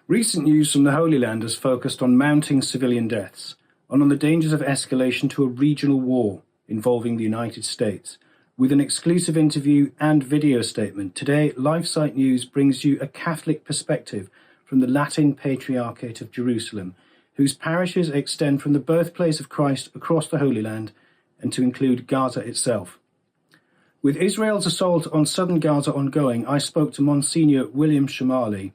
Recent news from the Holy Land has focused on mounting civilian deaths and on the dangers of escalation to a regional war involving the United States. With an exclusive interview and video statement, today LifeSiteNews brings you a Catholic perspective from the Latin Patriarchate of Jerusalem, whose parishes extend from the birthplace of Christ across the Holy Land and to include Gaza itself. With Israel's assault on southern Gaza ongoing, I spoke to Monsignor William Shomali,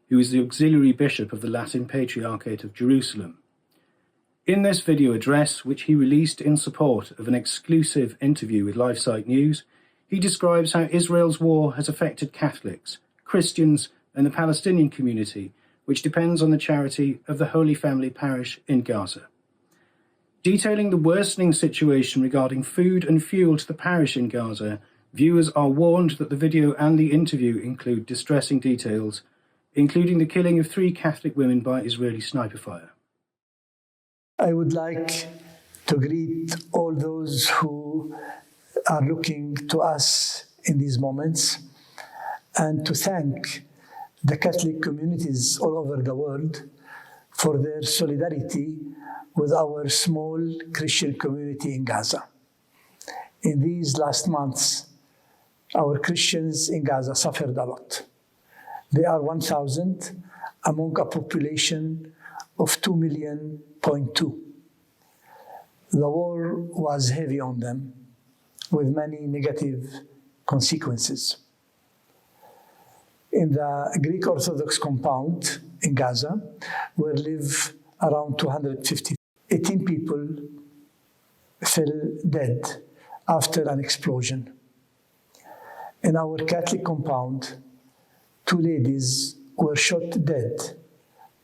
who is the auxiliary bishop of the Latin Patriarchate of Jerusalem. In this video address, which he released in support of an exclusive interview with LifeSiteNews, he describes how Israel's war has affected Catholics, Christians, and the Palestinian community, which depends on the charity of the Holy Family Parish in Gaza. Detailing the worsening situation regarding food and fuel to the parish in Gaza, viewers are warned that the video and the interview include distressing details, including the killing of 3 Catholic women by Israeli sniper fire. I would like to greet all those who are looking to us in these moments and to thank the Catholic communities all over the world for their solidarity with our small Christian community in Gaza. In these last months, our Christians in Gaza suffered a lot. They are 1,000 among a population of 2.2 million. The war was heavy on them, with many negative consequences. In the Greek Orthodox compound in Gaza, where live around 250, 18 people fell dead after an explosion. In our Catholic compound, 2 ladies were shot dead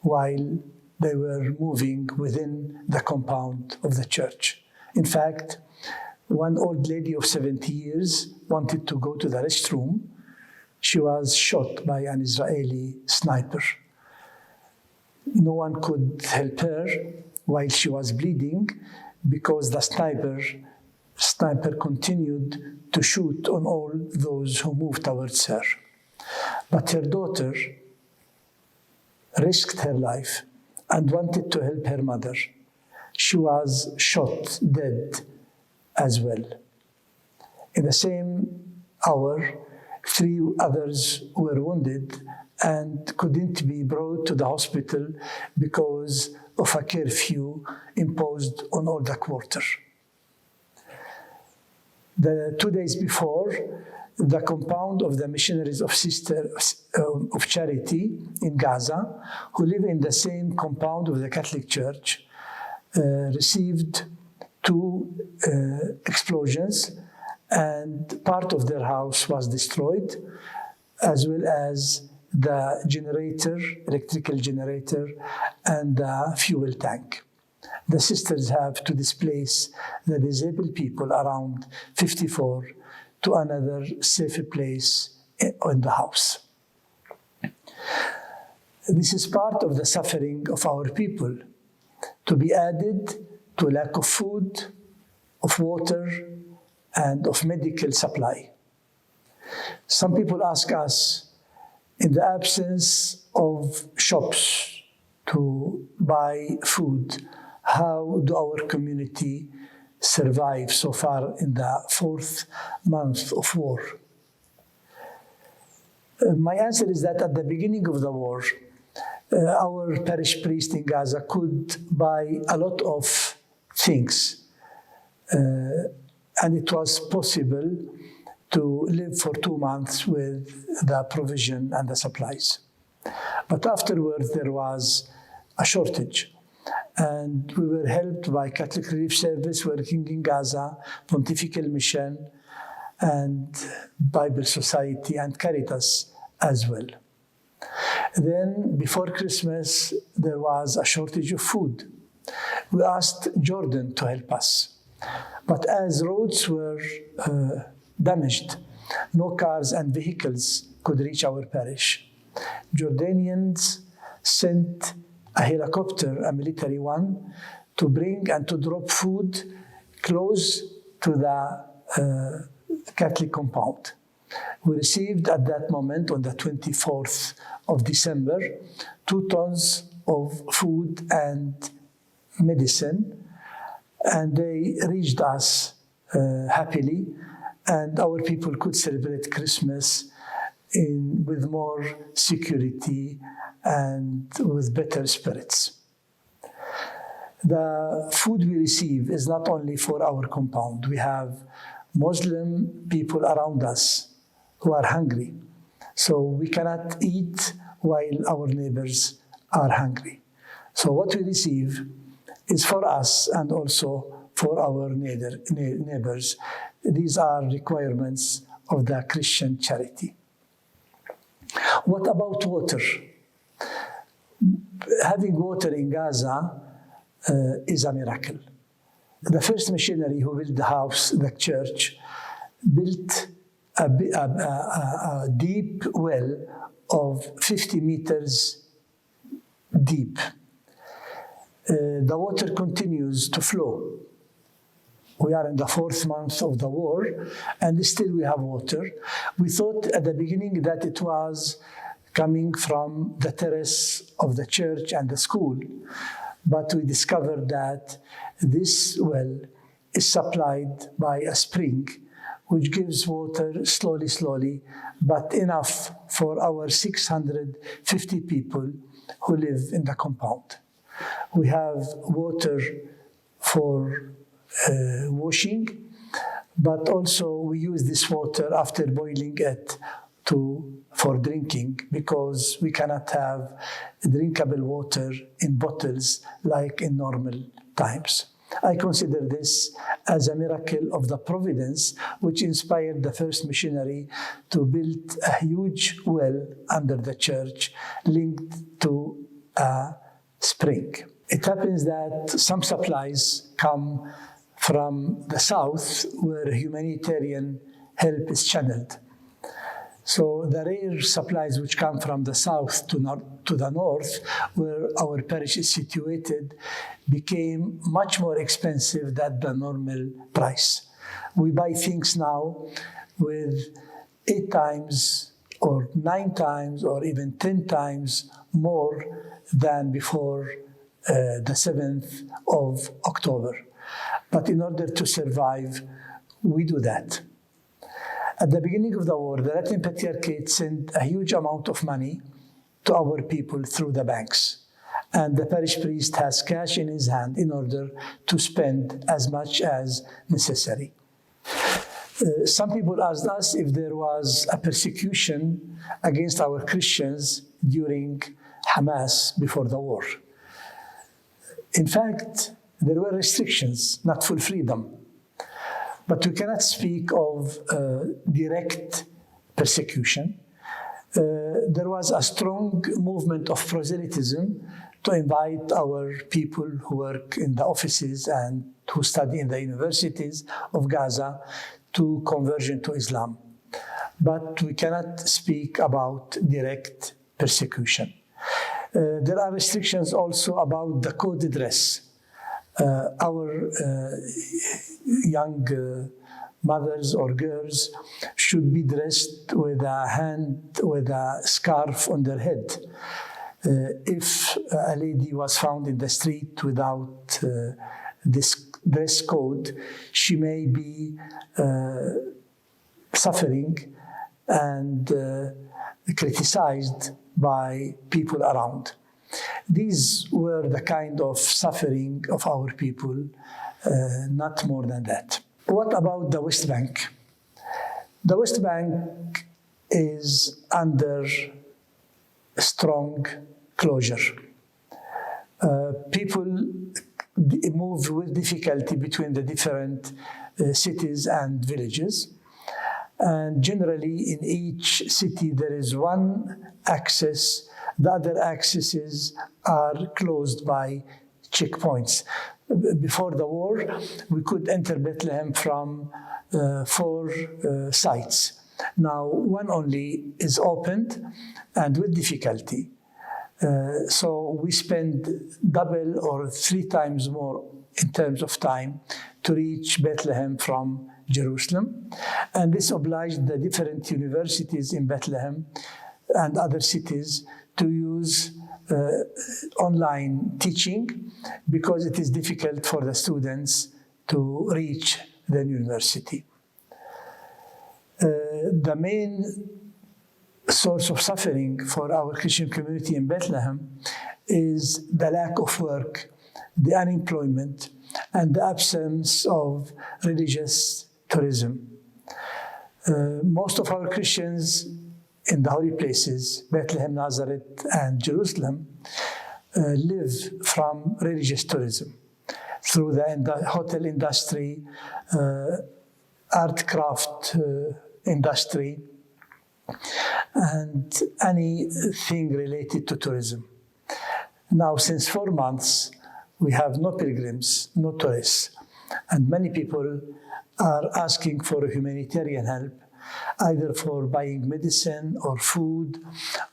while they were moving within the compound of the church. In fact, one old lady of 70 years wanted to go to the restroom. She was shot by an Israeli sniper. No one could help her while she was bleeding because the sniper continued to shoot on all those who moved towards her. But her daughter risked her life and wanted to help her mother. She was shot dead as well. In the same hour, 3 others were wounded and couldn't be brought to the hospital because of a curfew imposed on all the quarter. 2 days before, the compound of the missionaries of Sisters of Charity in Gaza, who live in the same compound of the Catholic Church, received 2 explosions, and part of their house was destroyed, as well as the generator, electrical generator, and the fuel tank. The sisters have to displace the disabled people around 54 to another safer place in the house. This is part of the suffering of our people, to be added to a lack of food, of water, and of medical supply. Some people ask us, in the absence of shops to buy food, how do our community survive so far in the 4th month of war? My answer is that at the beginning of the war, our parish priest in Gaza could buy a lot of things, and it was possible to live for 2 months with the provision and the supplies. But afterwards, there was a shortage. And we were helped by Catholic Relief Service working in Gaza, Pontifical Mission, and Bible Society, and Caritas as well. Then, before Christmas, there was a shortage of food. We asked Jordan to help us. But as roads were damaged, no cars and vehicles could reach our parish. Jordanians sent a helicopter, a military one, to bring and to drop food close to the Catholic compound. We received at that moment, on the 24th of December, 2 tons of food and medicine, and they reached us happily, and our people could celebrate Christmas with more security and with better spirits. The food we receive is not only for our compound. We have Muslim people around us who are hungry. So we cannot eat while our neighbors are hungry. So what we receive is for us and also for our neighbors. These are requirements of the Christian charity. What about water? Having water in Gaza is a miracle. The first missionary who built the house, the church, built a deep well of 50 meters deep. The water continues to flow. We are in the 4th month of the war, and still we have water. We thought at the beginning that it was coming from the terrace of the church and the school, but we discovered that this well is supplied by a spring, which gives water slowly, but enough for our 650 people who live in the compound. We have water for washing, but also we use this water after boiling it for drinking, because we cannot have drinkable water in bottles like in normal times. I consider this as a miracle of the providence which inspired the first missionary to build a huge well under the church linked to a spring. It happens that some supplies come from the south where humanitarian help is channeled. So the rare supplies which come from the south to the north, where our parish is situated, became much more expensive than the normal price. We buy things now with 8 times or 9 times or even 10 times more than before the 7th of October. But in order to survive, we do that. At the beginning of the war, the Latin Patriarchate sent a huge amount of money to our people through the banks. And the parish priest has cash in his hand in order to spend as much as necessary. Some people asked us if there was a persecution against our Christians during Hamas before the war. In fact, there were restrictions, not full freedom. But we cannot speak of direct persecution. There was a strong movement of proselytism to invite our people who work in the offices and who study in the universities of Gaza to conversion to Islam. But we cannot speak about direct persecution. There are restrictions also about the code dress. Our young mothers or girls should be dressed with a scarf on their head. If a lady was found in the street without this dress code, she may be suffering and criticized by people around. These were the kind of suffering of our people, not more than that. What about the West Bank? The West Bank is under strong closure. People move with difficulty between the different cities and villages. And generally, in each city, there is one access. The other accesses are closed by checkpoints. Before the war, we could enter Bethlehem from 4 sites. Now, one only is opened, and with difficulty. So we spend double or 3 times more in terms of time to reach Bethlehem from Jerusalem. And this obliged the different universities in Bethlehem and other cities to use online teaching because it is difficult for the students to reach the university. The main source of suffering for our Christian community in Bethlehem is the lack of work, the unemployment, and the absence of religious tourism. Most of our Christians in the holy places, Bethlehem, Nazareth, and Jerusalem, live from religious tourism through the hotel industry, art craft industry, and anything related to tourism. Now, since 4 months, we have no pilgrims, no tourists, and many people are asking for humanitarian help, either for buying medicine or food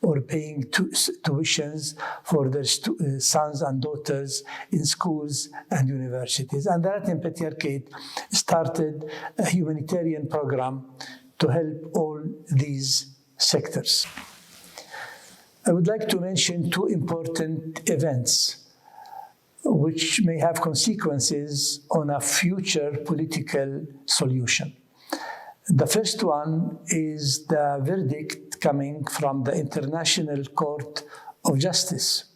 or paying tuitions for their sons and daughters in schools and universities. And the Latin Patriarchate started a humanitarian program to help all these sectors. I would like to mention 2 important events which may have consequences on a future political solution. The first one is the verdict coming from the International Court of Justice.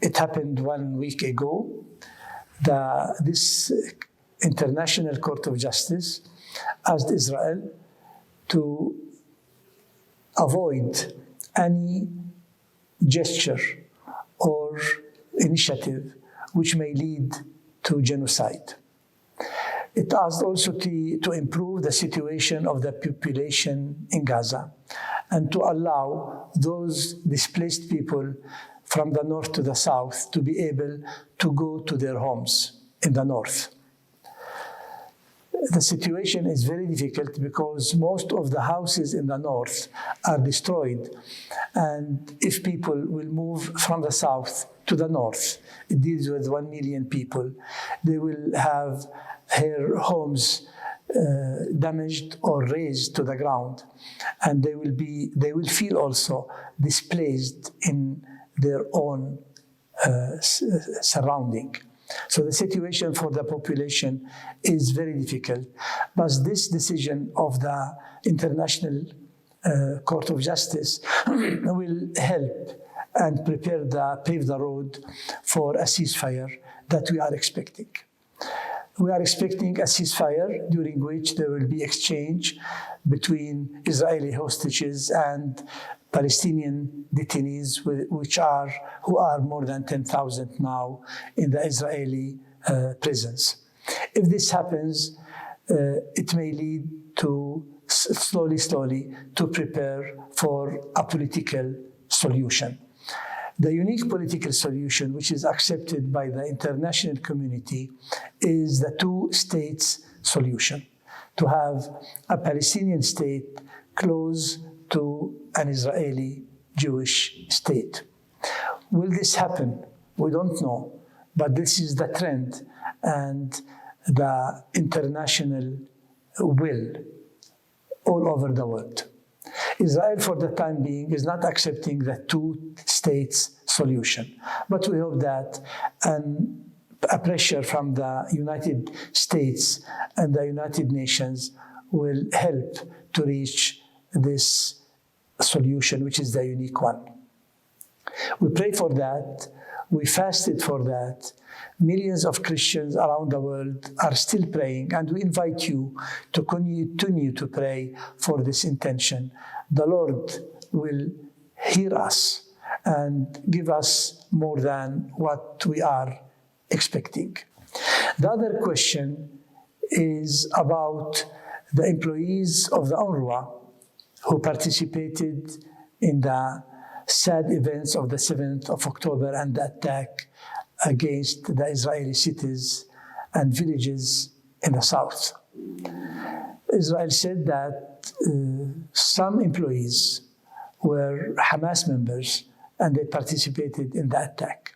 It happened 1 week ago. This International Court of Justice asked Israel to avoid any gesture or initiative which may lead to genocide. It asked also to improve the situation of the population in Gaza and to allow those displaced people from the north to the south to be able to go to their homes in the north. The situation is very difficult because most of the houses in the north are destroyed. And if people will move from the south to the north, it deals with 1 million people, they will have their homes damaged or razed to the ground. And they will feel also displaced in their own surrounding. So the situation for the population is very difficult. But this decision of the International Court of Justice will help and pave the road for a ceasefire that we are expecting. We are expecting a ceasefire during which there will be exchange between Israeli hostages and Palestinian detainees, who are more than 10,000 now in the Israeli prisons. If this happens, it may lead to slowly to prepare for a political solution. The unique political solution, which is accepted by the international community, is the 2 states solution, to have a Palestinian state close to an Israeli Jewish state. Will this happen? We don't know, but this is the trend and the international will all over the world. Israel, for the time being, is not accepting the 2 states solution, but we hope that a pressure from the United States and the United Nations will help to reach this solution, which is the unique one. We pray for that. We fasted for that. Millions of Christians around the world are still praying, and we invite you to continue to pray for this intention. The Lord will hear us and give us more than what we are expecting. The other question is about the employees of the UNRWA who participated in the sad events of the 7th of October and the attack against the Israeli cities and villages in the south. Israel said that some employees were Hamas members and they participated in the attack.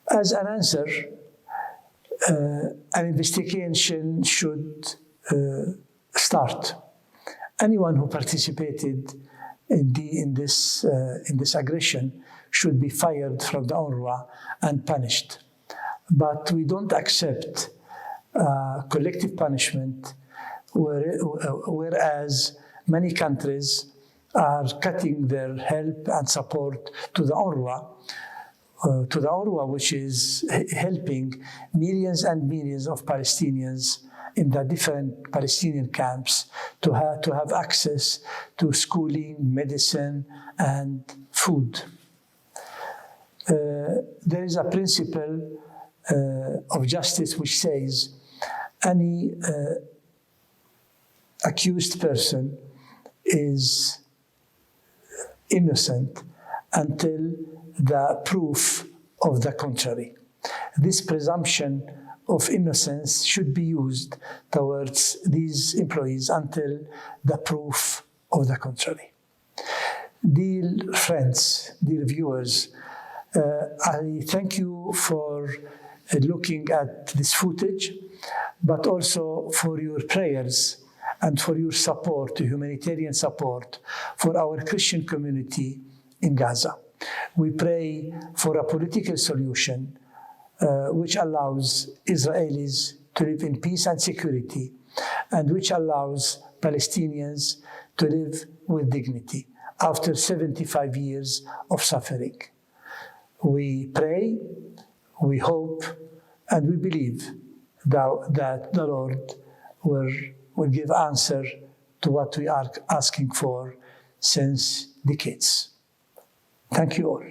As an answer, an investigation should start. Anyone who participated in this aggression should be fired from the UNRWA and punished. But we don't accept collective punishment, whereas many countries are cutting their help and support to the UNRWA, which is helping millions and millions of Palestinians in the different Palestinian camps to have access to schooling, medicine, and food. There is a principle of justice which says any accused person is innocent until the proof of the contrary. This presumption of innocence should be used towards these employees until the proof of the contrary. Dear friends, dear viewers, I thank you for looking at this footage, but also for your prayers and for your support, humanitarian support for our Christian community in Gaza. We pray for a political solution which allows Israelis to live in peace and security, and which allows Palestinians to live with dignity after 75 years of suffering. We pray, we hope, and we believe that the Lord will give answer to what we are asking for since decades. Thank you all.